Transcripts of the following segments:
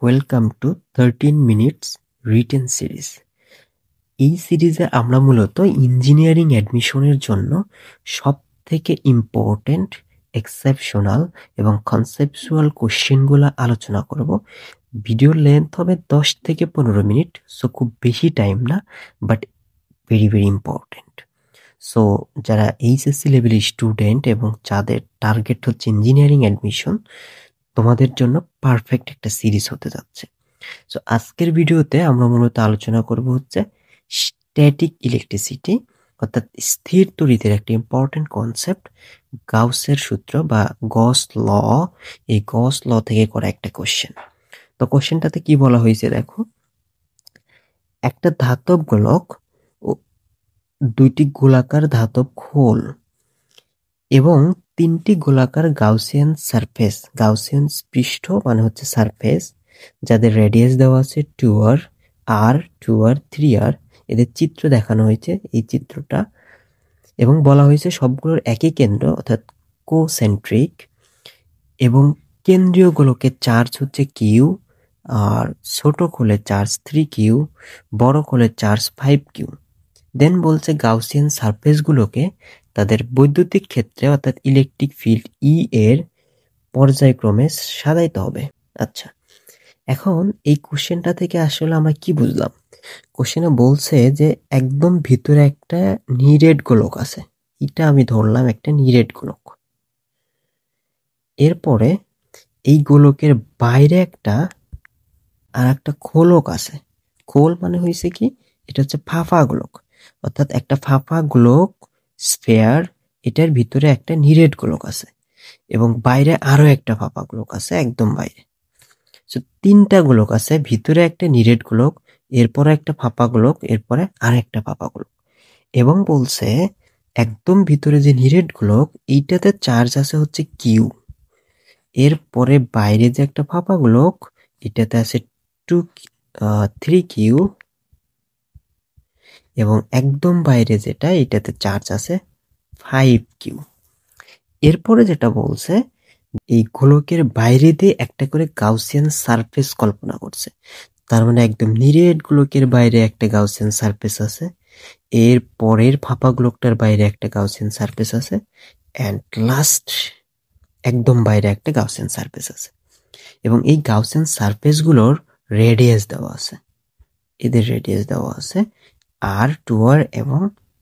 Welcome to 13 minutes written series. এই সিরিজে আমরা মূলত ইঞ্জিনিয়ারিং অ্যাডমিশনের জন্য সব থেকে ইম্পর্টেন্ট, এক্সেপশনাল এবং কনসেপচুয়াল কোশ্চেনগুলো আলোচনা করব। ভিডিওর লেন্থ হবে 10 থেকে 15 মিনিট, সো খুব বেশি টাইম না, but very very important. So যারা এইচএসসি লেভেলের স্টুডেন্ট এবং যাদের টার্গেট হচ্ছে ইঞ্জিনিয়ারিং অ্যাডমিশন, তোমাদের জন্য পারফেক্ট একটা সিরিজ হতে যাচ্ছে। সো আজকের ভিডিওতে আমরা মূলত আলোচনা করব হচ্ছে স্ট্যাটিক ইলেকট্রিসিটি, অর্থাৎ স্থির তড়িতের একটা ইম্পর্টেন্ট কনসেপ্ট, গাউসের সূত্র বা গস ল। এই গস ল থেকে করা একটা কোশ্চেন। তো কোশ্চেনটাতে কি বলা হয়েছে দেখো, একটা ধাতব গোলক ও দুইটি গোলাকার ধাতব খোল এবং তিনটি গোলাকার গাউসিয়ান সারফেস, গাউসিয়ান পৃষ্ঠ মানে হচ্ছে সারফেস, যাদের রেডিয়াস দেওয়া আছে 2r, r, 2r, 3r, এদের চিত্র দেখানো হয়েছে এই চিত্রটা, এবং বলা হয়েছে সবগুলোর একই কেন্দ্র অর্থাৎ কোসেন্ট্রিক, এবং কেন্দ্রীয় গোলকের চার্জ হচ্ছে কিউ, আর ছোট খোলের চার্জ 3q, বড় খোলের চার্জ 5q। দেন বলছে গাউসিয়ান সারফেসগুলোকে তাদের বৈদ্যুতিক ক্ষেত্রে অর্থাৎ ইলেকট্রিক ফিল্ড ই এর পর্যায়ক্রমে সাজাইতে হবে। আচ্ছা, এখন এই কোশ্চেনটা থেকে আসলে আমরা কি বুঝলাম? কোশ্চেনে বলছে যে একদম ভিতরে একটা নিরেট গোলক আছে, এটা আমি ধরলাম একটা নিরেট গোলক। এরপরে এই গোলকের বাইরে আর একটা খোলক আছে। খোল মানে হয়েছে কি, এটা হচ্ছে ফাঁপা গোলক, অর্থাৎ একটা ফাঁপা গোলক স্ফেয়ার, এটার ভিতরে একটা নিরেট গোলক আছে এবং বাইরে আরো একটা ফাঁপা গোলক আছে একদম বাইরে। সো তিনটা গোলক আছে, ভিতরে একটা নিরেট গোলক, এরপরে একটা ফাঁপা গোলক, এরপরে আর একটা ফাঁপা গোলক। এবং বলছে একদম ভিতরে যে নিরেট গোলক, এইটাতে চার্জ আছে হচ্ছে কিউ। এরপরে বাইরে যে একটা ফাঁপা গোলক, এটাতে আছে 3q, এবং একদম বাইরে যেটা, এটাতে চার্জ আছে 5q। এরপরে যেটা বলছে, এই গোলকের বাইরে দিয়ে একটা করে গাউসিয়ান সারফেস কল্পনা করছে। তার মানে একদম নিরেট গোলকের বাইরে একটা গাউসিয়ান সারফেস আছে, এর পরের ফাঁপা গোলকটার বাইরে একটা গাউসিয়ান সারফেস আছে, অ্যান্ড লাস্ট একদম বাইরে একটা গাউসিয়ান সারফেস আছে। এবং এই গাউসিয়ান সারফেসগুলোর রেডিয়াস দেওয়া আছে, এদের রেডিয়াস দেওয়া আছে r, 2r এবং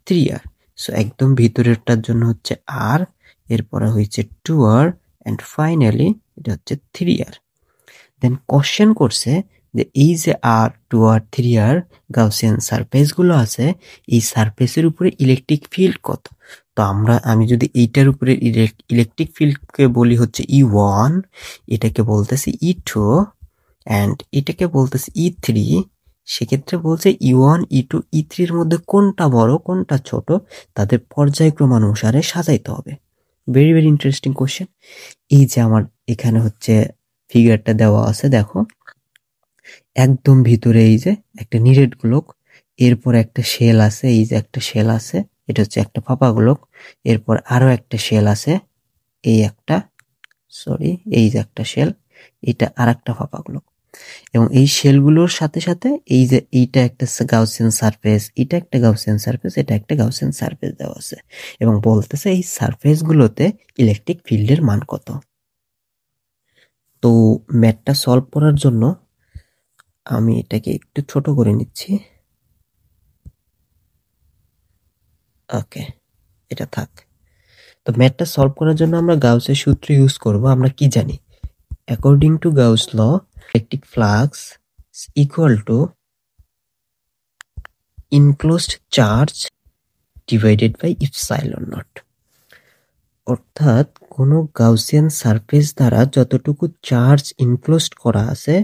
3r। সো একদম ভিতরেরটার জন্য হচ্ছে r, এরপরে হচ্ছে 2r, অ্যান্ড ফাইনালি এটা হচ্ছে 3r। দেন কোশ্চেন করছে যে এই যে r, 2r, 3r গাউসিয়ান সারফেসগুলো আছে, এই সারফেসের উপরে ইলেকট্রিক ফিল্ড কত? তো আমি যদি এইটার উপরে ইলেকট্রিক ফিল্ডকে বলি হচ্ছে E1, এটাকে বলতেছি E2, অ্যান্ড এটাকে বলতেছি E3, সেক্ষেত্রে বলছে E1, E2, E3 এর মধ্যে কোনটা বড় কোনটা ছোট, তাদের পর্যায়ক্রমানুসারে সাজাইতে হবে। Very very interesting question. এই যে আমার এখানে হচ্ছে ফিগারটা দেওয়া আছে, দেখো একদম ভিতরে এই যে একটা নিরেট গোলক, এরপর একটা শেল আছে, এই যে একটা শেল আছে, এটা হচ্ছে একটা ফাঁপা গোলক, এরপর আরো একটা শেল আছে, এই এই যে একটা শেল, এটা আর একটা ফাঁপা গোলক, এবং এই শেলগুলোর সাথে সাথে এই যে এইটা একটা গাউসিয়ান সারফেস, এটা একটা গাউসিয়ান সারফেস, এটা একটা গাউসিয়ান সারফেস দেওয়া আছে, এবং বলতেছে এই সারফেসগুলোতে ইলেকট্রিক ফিল্ডের মান কত। তো ম্যাথটা সলভ করার জন্য আমি এটাকে একটু ছোট করে নিচ্ছি। ওকে, এটা থাক। তো ম্যাথটা সলভ করার জন্য আমরা গাউসের সূত্র ইউজ করব। আমরা কি জানি? According to Gauss law, electric flux equal to enclosed charge divided by epsilon naught. অর্থাৎ কোনো গাউসিয়ান সারফেস দ্বারা যতটুকু চার্জ ইনক্লোজড করা আছে,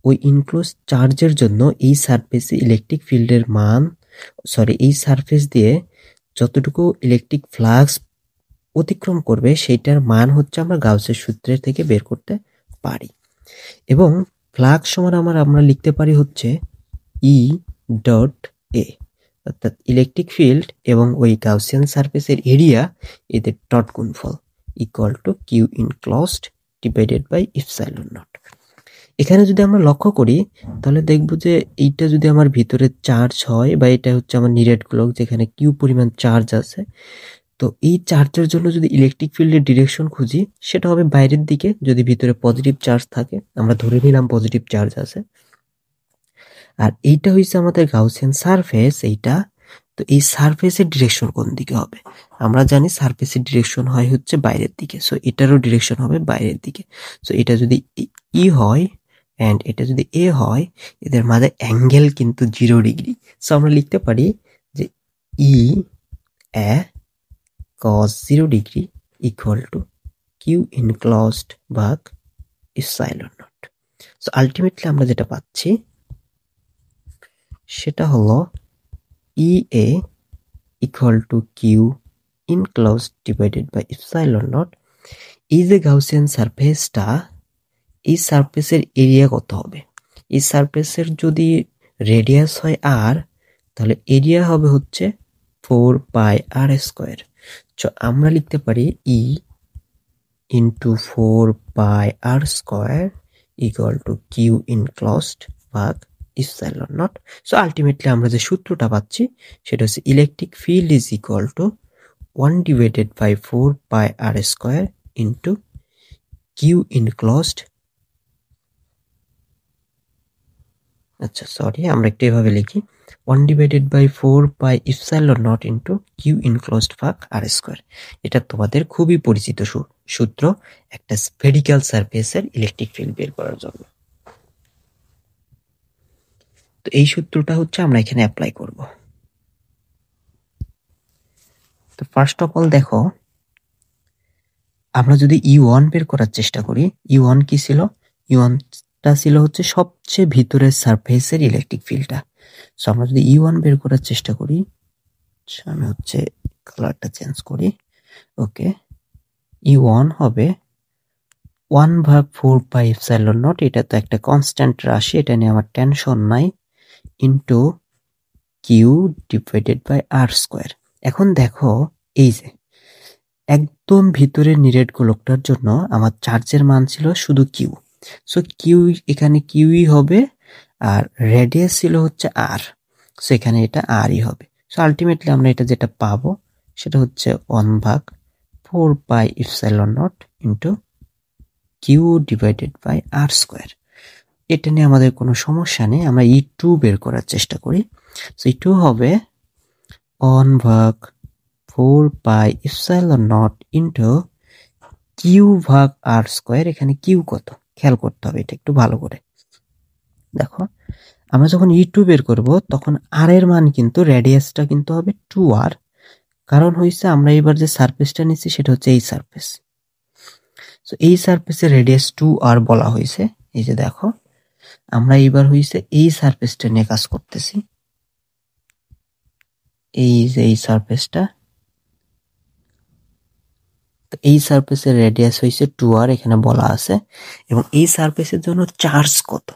ওই ইনক্লোজ চার্জের জন্য এই সারফেসে ইলেকট্রিক ফিল্ডের মান, এই সারফেস দিয়ে যতটুকু ইলেকট্রিক ফ্লাক্স অতিক্রম করবে সেইটার মান হচ্ছে আমরা গাউসের সূত্রের থেকে বের করতে পারি। এবং ফ্লাক্স সমান আমরা লিখতে পারি হচ্ছে ই ডট এ, অর্থাৎ ইলেকট্রিক ফিল্ড এবং ওই গাউসিয়ান সারফেসের এরিয়া, এদের ডট গুণফল equal to Q enclosed divided by epsilon naught. এখানে যদি আমরা লক্ষ্য করি তাহলে দেখব যে এইটা যদি আমার ভিতরে চার্জ হয় বা এটা হচ্ছে আমার নিরেট গোলক যেখানে কিউ পরিমাণ চার্জ আছে, তো এই চার্জের জন্য যদি ইলেকট্রিক ফিল্ডের ডিরেকশন খুঁজি সেটা হবে বাইরের দিকে। যদি ভিতরে পজিটিভ চার্জ থাকে, আমরা ধরে নিলাম পজিটিভ চার্জ আছে, আর এইটা হইছে আমাদের গাউসিয়ান সারফেস এইটা। তো এই সারফেসের ডিরেকশন কোন দিকে হবে? আমরা জানি সারফেসের ডিরেকশন হয় হচ্ছে বাইরের দিকে, সো এটারও ডিরেকশন হবে বাইরের দিকে। সো এটা যদি ই হয় এন্ড এটা যদি এ হয়, এদের মাঝে অ্যাঙ্গেল কিন্তু 0 ডিগ্রি। সো আমরা লিখতে পারি যে E A cos 0 degree equal to Q enclosed ভাগ ইপসাইলন নট। সো আলটিমেটলি আমরা যেটা পাচ্ছি সেটা হলো E A equal to Q enclosed divided by epsilon naught. এই যে গাউসিয়ান সারফেসটা, এই সারফেসের এরিয়া কত হবে? এই সারফেসের যদি রেডিয়াস হয় আর, তাহলে এরিয়া হবে হচ্ছে 4πr²। আমরা লিখতে পারি E into 4πr² equal to Q enclosed ভাগ ইপসাইলন নট। সো আলটিমেটলি আমরা যে সূত্রটা পাচ্ছি সেটা হচ্ছে electric field is equal to 1/4πr² into q enclosed, আচ্ছা সরি আমরা একটু এভাবে লিখি 1/4π epsilon naught into q enclosed ভাগ r²। এটা তোমাদের খুবই পরিচিত সূত্র একটা স্ফেরিক্যাল সারফেসের ইলেকট্রিক ফিল্ড বের করার জন্য। তো এই সূত্রটা হচ্ছে আমরা এখানে অ্যাপ্লাই করব। তো ফার্স্ট অফ অল দেখো, আমরা যদি E1 বের করার চেষ্টা করি, E1 কি ছিল? E1টা ছিল হচ্ছে সবচেয়ে ভিতরের সারফেসের ইলেকট্রিক ফিল্ডটা। সো আমরা যদি E1 বের করার চেষ্টা করি, আমি হচ্ছে কালারটা চেঞ্জ করি, ওকে, E1 হবে 1/4πε0, এটা তো একটা কনস্ট্যান্ট রাশি, এটা নিয়ে আমার টেনশন নাই, into Q divided by r²। এখন দেখো এই যে একদম ভিতরের নিরেট গোলকটার জন্য আমার চার্জের মান ছিল শুধু কিউ। সো কিউ এখানে কিউই হবে, আর রেডিয়াস ছিল হচ্ছে আর, সো এখানে এটা আরই হবে। সো আলটিমেটলি আমরা এটা যেটা পাবো সেটা হচ্ছে 1/4πε0 into Q divided by r²। এটা নিয়ে আমাদের কোনো সমস্যা নেই। আমরা E2 বের করার চেষ্টা করি। সো E2 হবে 1/4πε0 ইন্টু কিউ ভাগ r²। এখানে কিউ কত খেয়াল করতে হবে, এটা একটু ভালো করে দেখো। আমরা যখন E2 বের করব তখন আর এর মান কিন্তু রেডিয়াসটা কিন্তু হবে 2r, কারণ হইছে আমরা এবার যে সারফেসটা নিচ্ছি সেটা হচ্ছে এই সারফেস। সো এই সারফেসের রেডিয়াস 2r বলা হয়েছে। এই যে দেখো আমরা এবার হইছে এই সারফেসটা নিয়ে কাজ করতেছি, এই যে এই সারফেসটা, তো এই সারফেসের রেডিয়াস হইছে 2r এখানে বলা আছে, এবং এই সারফেসের জন্য চার্জ কত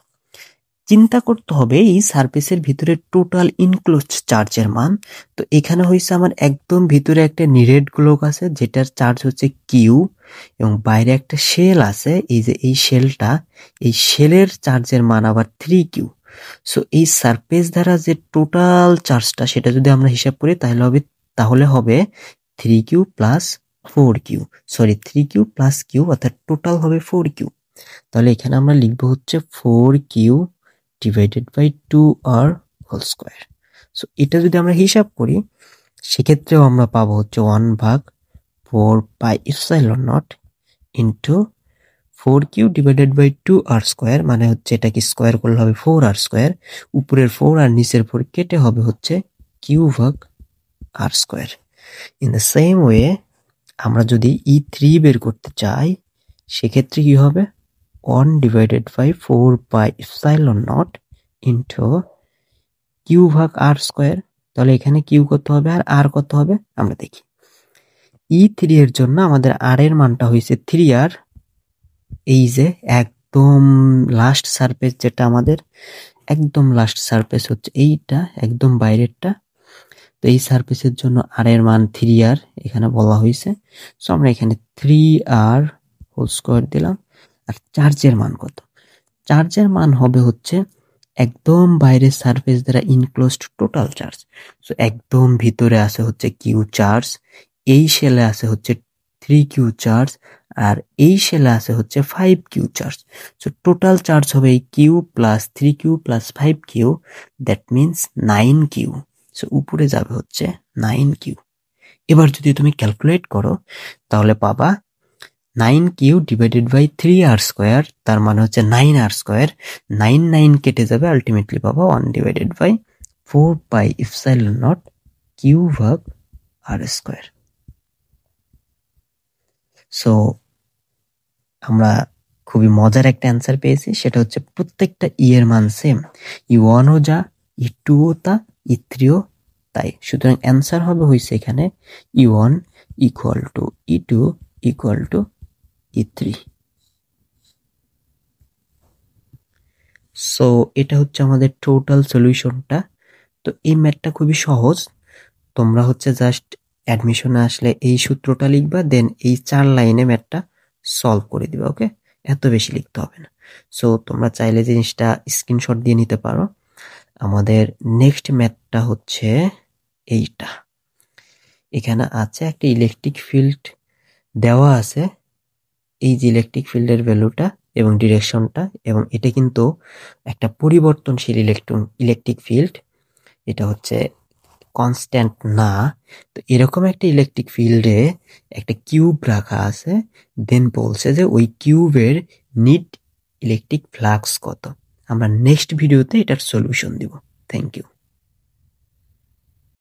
চিন্তা করতে হবে, এই সারফেসের ভিতরে টোটাল ইনক্লোজড চার্জের মান। তো এখানে হইছে আমার একদম ভিতরে একটা নিরেট গোলক আছে যেটার চার্জ হচ্ছে কিউ, এবং বাইরে একটা শেল আছে, এই যে এই শেলটা, এই শেলের চার্জের মান আবার 3q। সো এই সারফেস দ্বারা যে টোটাল চার্জটা সেটা যদি আমরা হিসাব করি তাহলে হবে 3q plus 4q, sorry 3q plus Q, অর্থাৎ টোটাল হবে 4q। তাহলে এখানে আমরা লিখবো হচ্ছে 4q divided by 2r whole square. So এটা যদি আমরা হিসাব করি সেক্ষেত্রেও আমরা পাবো হচ্ছে 1/4πε0 into 4q divided by 2r², মানে হচ্ছে এটাকে স্কোয়ার করলে হবে 4r², উপরের 4 আর নিচের 4 কেটে হবে হচ্ছে কিউ ভাগ r²। In the same way আমরা যদি E3 বের করতে চাই সেক্ষেত্রে কি হবে 1/4πε0 ইন্টু কিউ ভাগ r²। তাহলে এখানে কিউ কত হবে আর আর কত হবে আমরা দেখি। E3 এর জন্য আমাদের আর এর মানটা হয়েছে 3r, এই যে একদম লাস্ট সারফেস যেটা আমাদের একদম লাস্ট সারফেস হচ্ছে এইটা একদম বাইরেরটা। তো এই সারফেসের জন্য আর এর মান 3r এখানে বলা হয়েছে। সো আমরা এখানে 3r হোল স্কোয়ার দিলাম। আর চার্জের মান কত? চার্জের মান হবে হচ্ছে একদম বাইরের সারফেস দ্বারা ইনক্লোজড টোটাল চার্জ। সো একদম ভিতরে আছে হচ্ছে কিউ চার্জ, এই শেলে আছে হচ্ছে 3Q চার্জ, আর এই শেলে আছে হচ্ছে 5Q charge. So total charge হবে এই Q plus 3Q plus 5Q, that means 9Q। So উপরে যাবে হচ্ছে 9Q। এবার যদি তুমি ক্যালকুলেট করো তাহলে পাবা 9Q ডিভাইডেড বাই 3R², তার মানে হচ্ছে 9R²। 9 কেটে যাবে, আলটিমেটলি পাবা 1 ডিভাইডেড বাই 4πε0 কিউ ভাগ R²। সো আমরা খুবই মজার একটা অ্যান্সার পেয়েছি, সেটা হচ্ছে প্রত্যেকটা এর মান সেম। E1ও যা, E2ও তা, E3ও তাই। সুতরাং অ্যান্সার হবে হয়েছে এখানে E1 equal to E2 equal to E3। So এটা হচ্ছে আমাদের টোটাল সলিউশনটা। তো এই ম্যাথটা খুবই সহজ, তোমরা হচ্ছে জাস্ট অ্যাডমিশনে আসলে এই সূত্রটা লিখবা, দেন এই 4 লাইনে ম্যাথটা সলভ করে দিবা। ওকে, এত বেশি লিখতে হবে না। সো তোমরা চাইলে জিনিসটা স্ক্রিনশট দিয়ে নিতে পারো। আমাদের নেক্সট ম্যাথটা হচ্ছে এইটা। এখানে আছে একটা ইলেকট্রিক ফিল্ড দেওয়া আছে, এই যে ইলেকট্রিক ফিল্ডের ভ্যালুটা এবং ডিরেকশনটা, এবং এটা কিন্তু একটা পরিবর্তনশীল ইলেকট্রিক ফিল্ড, এটা হচ্ছে কনস্ট্যান্ট না। তো এরকম একটা ইলেকট্রিক ফিল্ডে একটা কিউব রাখা আছে, দেন বলছে যে ওই কিউবের নিট ইলেকট্রিক ফ্লাক্স কত। আমরা নেক্সট ভিডিওতে এটার সলিউশন দিব। Thank you.